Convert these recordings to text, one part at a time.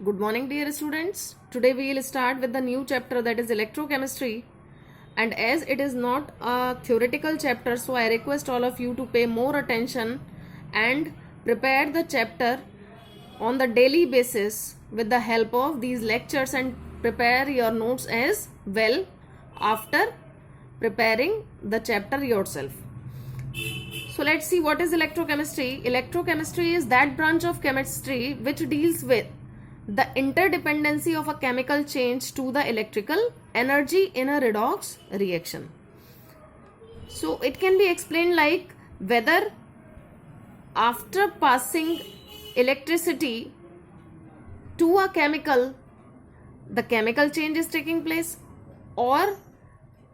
Good morning, dear students. Today we will start with the new chapter, that is electrochemistry. And as it is not a theoretical chapter, so I request all of you to pay more attention and prepare the chapter on the daily basis with the help of these lectures, and prepare your notes as well after preparing the chapter yourself. So let's see what is electrochemistry. Electrochemistry is that branch of chemistry which deals with the interdependency of a chemical change to the electrical energy in a redox reaction. So it can be explained like whether after passing electricity to a chemical, the chemical change is taking place, or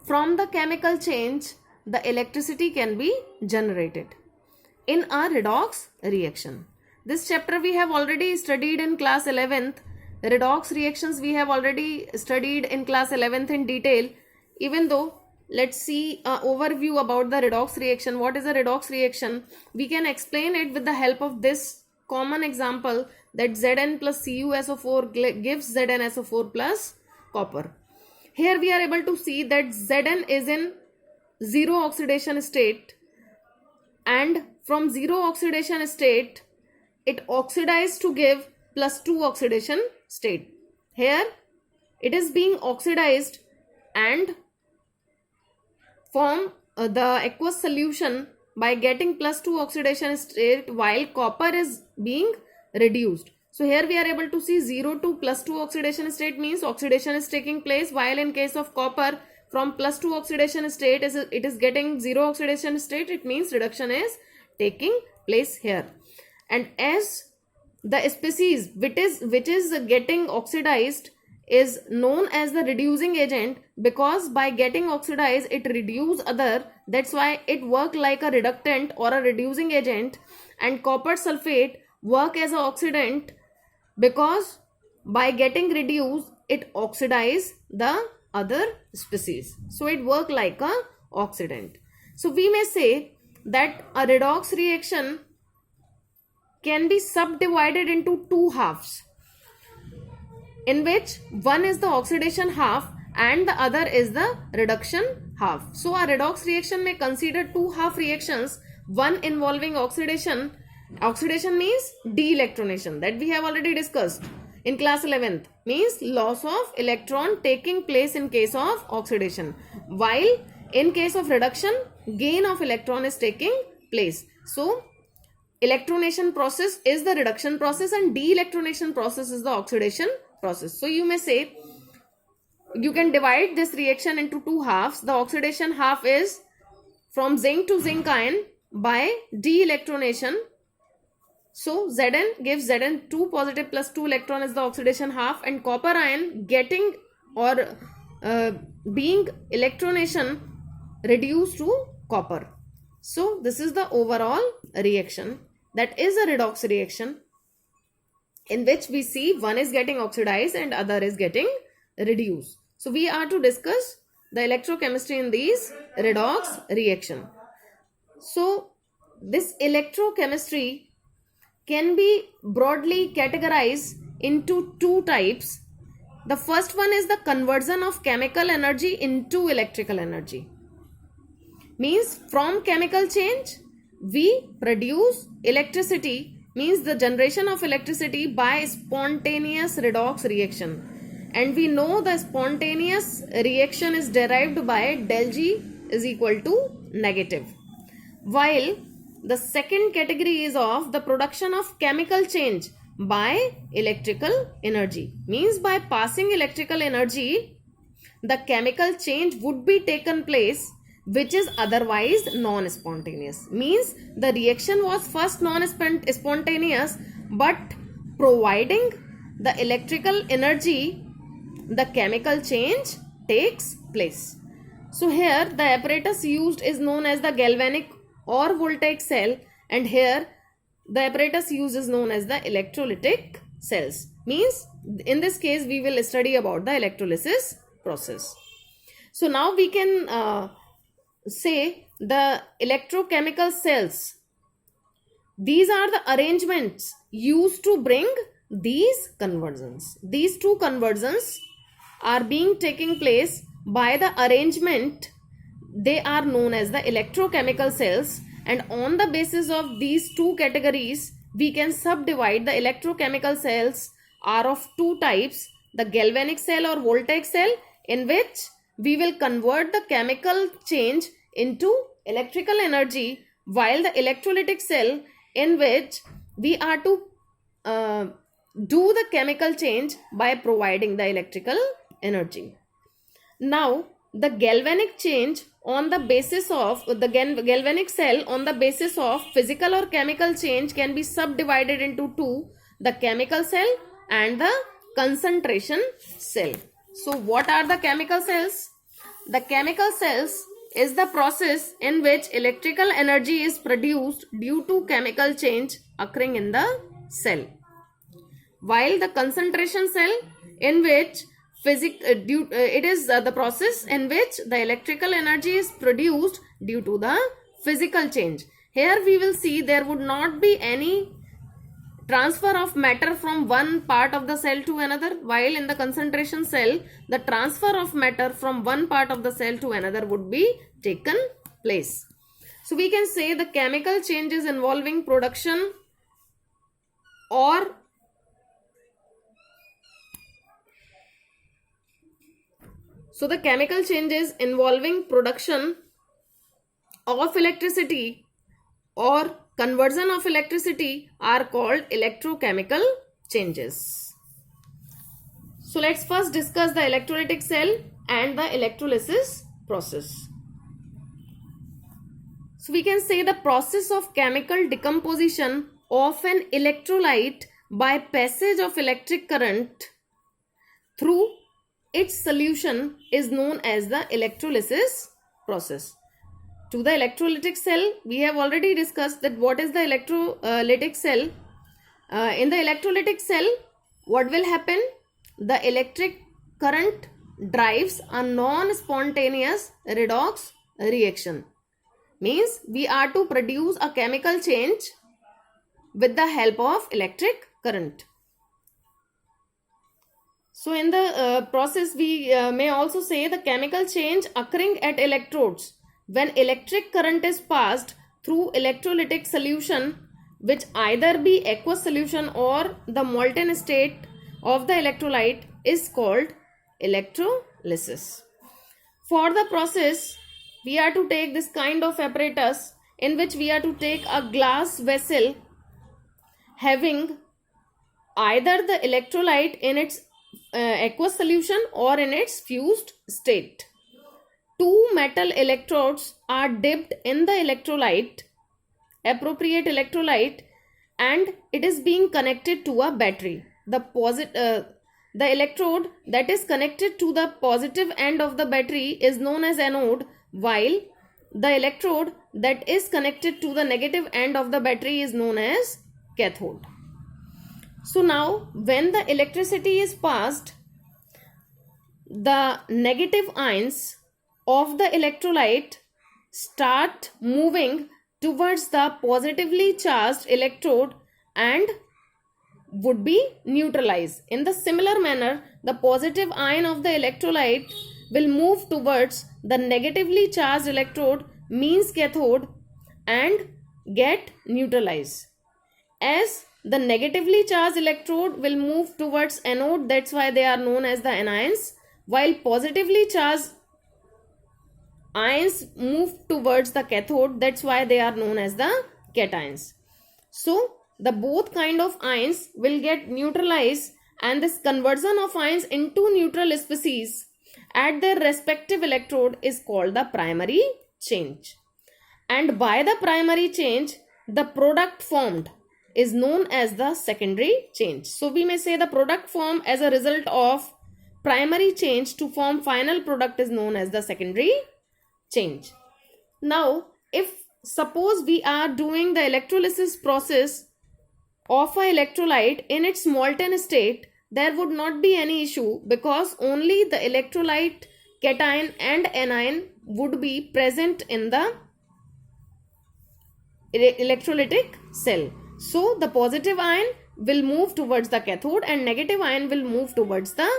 from the chemical change the electricity can be generated in a redox reaction. This chapter we have already studied in class 11th. Redox reactions we have already studied in class 11th in detail. Even though, let's see an overview about the redox reaction. What is a redox reaction? We can explain it with the help of this common example, that Zn plus CuSO4 gives ZnSO4 plus copper. Here we are able to see that Zn is in zero oxidation state, and from zero oxidation state it oxidized to give +2 oxidation state. Here it is being oxidized and form the aqueous solution by getting +2 oxidation state, while copper is being reduced. So here we are able to see 0 to +2 oxidation state means oxidation is taking place, while in case of copper from +2 oxidation state it is getting 0 oxidation state. It means reduction is taking place here. And as the species which is getting oxidized is known as the reducing agent, because by getting oxidized it reduce other, that's why it work like a reductant or a reducing agent. And copper sulfate work as an oxidant because by getting reduced it oxidize the other species, so it work like a oxidant. So we may say that a redox reaction can be subdivided into two halves, in which one is the oxidation half and the other is the reduction half. So a redox reaction may consider two half reactions, one involving oxidation. Oxidation means de-electronation, that we have already discussed in class 11th, means loss of electron taking place in case of oxidation, while in case of reduction gain of electron is taking place. So electronation process is the reduction process and de-electronation process is the oxidation process. So you may say, you can divide this reaction into two halves. The oxidation half is from zinc to zinc ion by de-electronation. So Zn gives Zn2 positive plus 2 electron is the oxidation half, and copper ion getting or being electronation reduced to copper. So this is the overall reaction, that is a redox reaction, in which we see one is getting oxidized and other is getting reduced. So we are to discuss the electrochemistry in these redox reaction. So this electrochemistry can be broadly categorized into two types. The first one is the conversion of chemical energy into electrical energy. Means from chemical change we produce electricity, means the generation of electricity by spontaneous redox reaction. And we know the spontaneous reaction is derived by del G is equal to negative. While the second category is of the production of chemical change by electrical energy, means by passing electrical energy the chemical change would be taken place which is otherwise non-spontaneous. Means the reaction was first non-spontaneous, but providing the electrical energy the chemical change takes place. So here the apparatus used is known as the galvanic or voltaic cell, and here the apparatus used is known as the electrolytic cells. Means in this case we will study about the electrolysis process. So now we can say the electrochemical cells. These are the arrangements used to bring these conversions. These two conversions are being taking place by the arrangement. They are known as the electrochemical cells, and on the basis of these two categories we can subdivide the electrochemical cells are of two types: the galvanic cell or voltaic cell, in which we will convert the chemical change into electrical energy, while the electrolytic cell, in which we are to do the chemical change by providing the electrical energy. Now, the galvanic change on the basis of the galvanic cell on the basis of physical or chemical change can be subdivided into two: the chemical cell and the concentration cell. So what are the chemical cells? The chemical cells is the process in which electrical energy is produced due to chemical change occurring in the cell, while the concentration cell, in which it is the process in which the electrical energy is produced due to the physical change. Here we will see there would not be any transfer of matter from one part of the cell to another, while in the concentration cell the transfer of matter from one part of the cell to another would be taken place. So we can say the chemical changes involving production or So the chemical changes involving production of electricity or conversion of electricity are called electrochemical changes. So let's first discuss the electrolytic cell and the electrolysis process. So we can say the process of chemical decomposition of an electrolyte by passage of electric current through its solution is known as the electrolysis process. To the electrolytic cell, we have already discussed that what is the electrolytic cell. In the electrolytic cell, what will happen? The electric current drives a non-spontaneous redox reaction. Means we are to produce a chemical change with the help of electric current. So in the process, we may also say the chemical change occurring at electrodes when electric current is passed through electrolytic solution, which either be aqueous solution or the molten state of the electrolyte, is called electrolysis. For the process, we are to take this kind of apparatus in which we are to take a glass vessel having either the electrolyte in its aqueous solution or in its fused state. Two metal electrodes are dipped in the electrolyte, appropriate electrolyte, and it is being connected to a battery. The electrode that is connected to the positive end of the battery is known as anode, while the electrode that is connected to the negative end of the battery is known as cathode. So now when the electricity is passed, the negative ions of the electrolyte start moving towards the positively charged electrode and would be neutralized. In the similar manner, the positive ion of the electrolyte will move towards the negatively charged electrode, means cathode, and get neutralized. As the negatively charged electrode will move towards anode, that's why they are known as the anions, while positively charged ions move towards the cathode, that's why they are known as the cations. So the both kind of ions will get neutralized, and this conversion of ions into neutral species at their respective electrode is called the primary change. And by the primary change, the product formed is known as the secondary change. So we may say the product formed as a result of primary change to form final product is known as the secondary change. Now, if suppose we are doing the electrolysis process of an electrolyte in its molten state, there would not be any issue, because only the electrolyte cation and anion would be present in the electrolytic cell. So the positive ion will move towards the cathode and negative ion will move towards the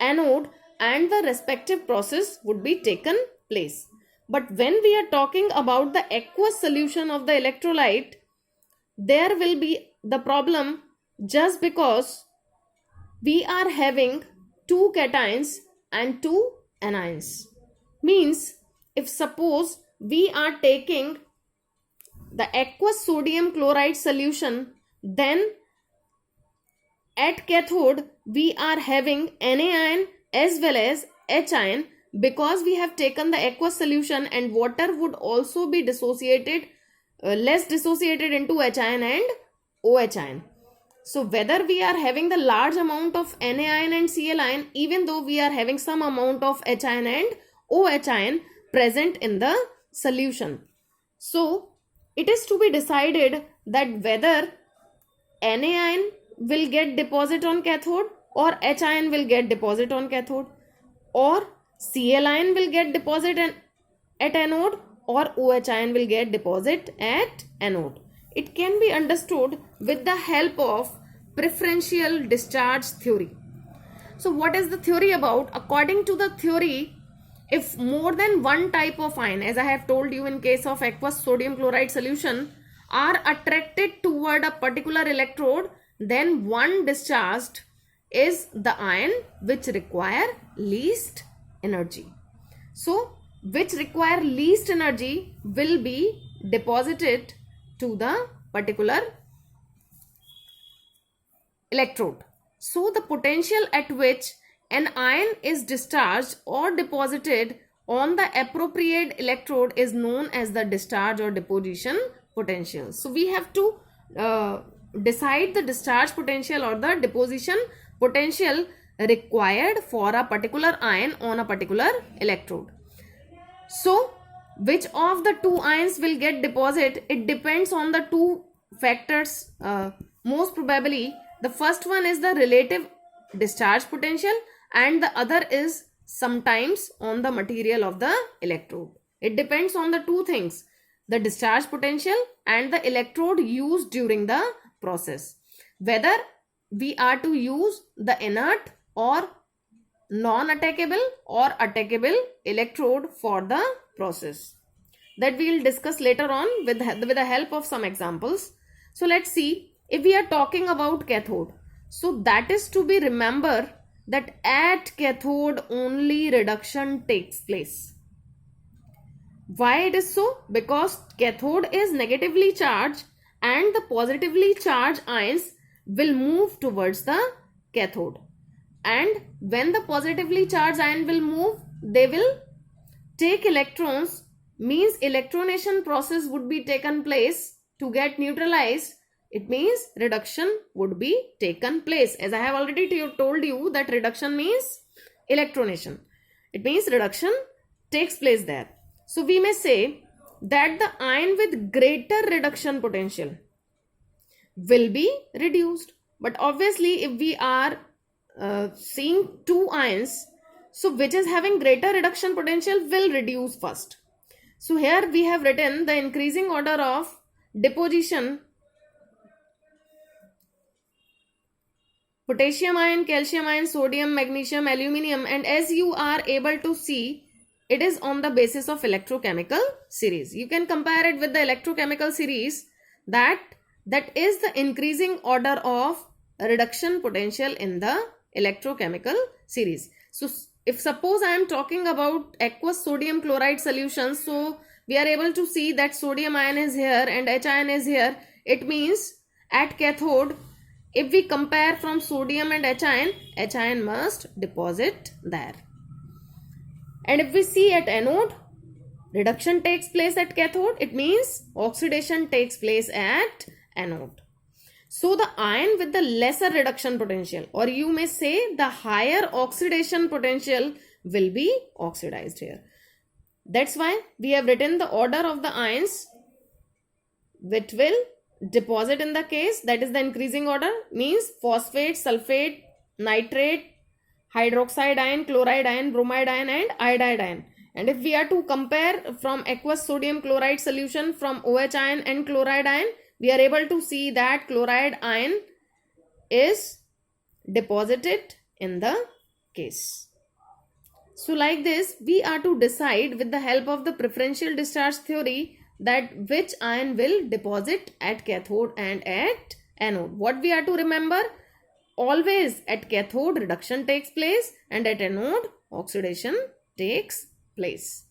anode, and the respective process would be taken place. But when we are talking about the aqueous solution of the electrolyte, there will be the problem, just because we are having two cations and two anions. Means, if suppose we are taking the aqueous sodium chloride solution, then at cathode we are having Na ion as well as H ion, because we have taken the aqueous solution, and water would also be dissociated, less dissociated into H ion and OH ion. So whether we are having the large amount of Na ion and Cl ion, even though we are having some amount of H ion and OH ion present in the solution. So it is to be decided that whether Na ion will get deposit on cathode, or H ion will get deposit on cathode, or Cl ion will get deposit at anode, or OH ion will get deposit at anode. It can be understood with the help of preferential discharge theory. So what is the theory about? According to the theory, if more than one type of ion, as I have told you in case of aqueous sodium chloride solution, are attracted toward a particular electrode, then one discharged is the ion which require least energy. So which require least energy will be deposited to the particular electrode. So the potential at which an ion is discharged or deposited on the appropriate electrode is known as the discharge or deposition potential. So we have to decide the discharge potential or the deposition potential required for a particular ion on a particular electrode. So which of the two ions will get deposit? It depends on the two factors. Most probably the first one is the relative discharge potential, and the other is sometimes on the material of the electrode. It depends on the two things, the discharge potential and the electrode used during the process, whether we are to use the inert or non-attackable or attackable electrode for the process. That we will discuss later on with the help of some examples. So let's see, if we are talking about cathode, so that is to be remember that at cathode only reduction takes place. Why it is so? Because cathode is negatively charged and the positively charged ions will move towards the cathode, and when the positively charged ion will move, they will take electrons, means electronation process would be taken place to get neutralized. It means reduction would be taken place. As I have already told you that reduction means electronation. It means reduction takes place there. So we may say that the ion with greater reduction potential will be reduced. But obviously if we are seeing two ions, so which is having greater reduction potential will reduce first. So here we have written the increasing order of deposition: potassium ion, calcium ion, sodium, magnesium, aluminium, and as you are able to see, it is on the basis of electrochemical series. You can compare it with the electrochemical series, that is the increasing order of reduction potential in the electrochemical series. So if suppose I am talking about aqueous sodium chloride solution, so we are able to see that sodium ion is here and H ion is here. It means at cathode, if we compare from sodium and H ion must deposit there. And if we see at anode, reduction takes place at cathode, it means oxidation takes place at anode. So the ion with the lesser reduction potential, or you may say the higher oxidation potential, will be oxidized here. That's why we have written the order of the ions which will deposit in the case, that is the increasing order, means phosphate, sulfate, nitrate, hydroxide ion, chloride ion, bromide ion and iodide ion. And if we are to compare from aqueous sodium chloride solution from OH ion and chloride ion, we are able to see that chloride ion is deposited in the case. So like this, we are to decide with the help of the preferential discharge theory that which ion will deposit at cathode and at anode. What we are to remember? Always at cathode reduction takes place and at anode oxidation takes place.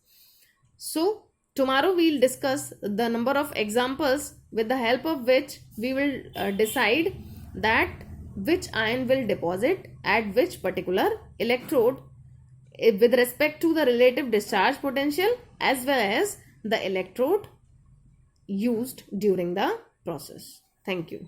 So tomorrow we will discuss the number of examples with the help of which we will decide that which ion will deposit at which particular electrode with respect to the relative discharge potential as well as the electrode used during the process. Thank you.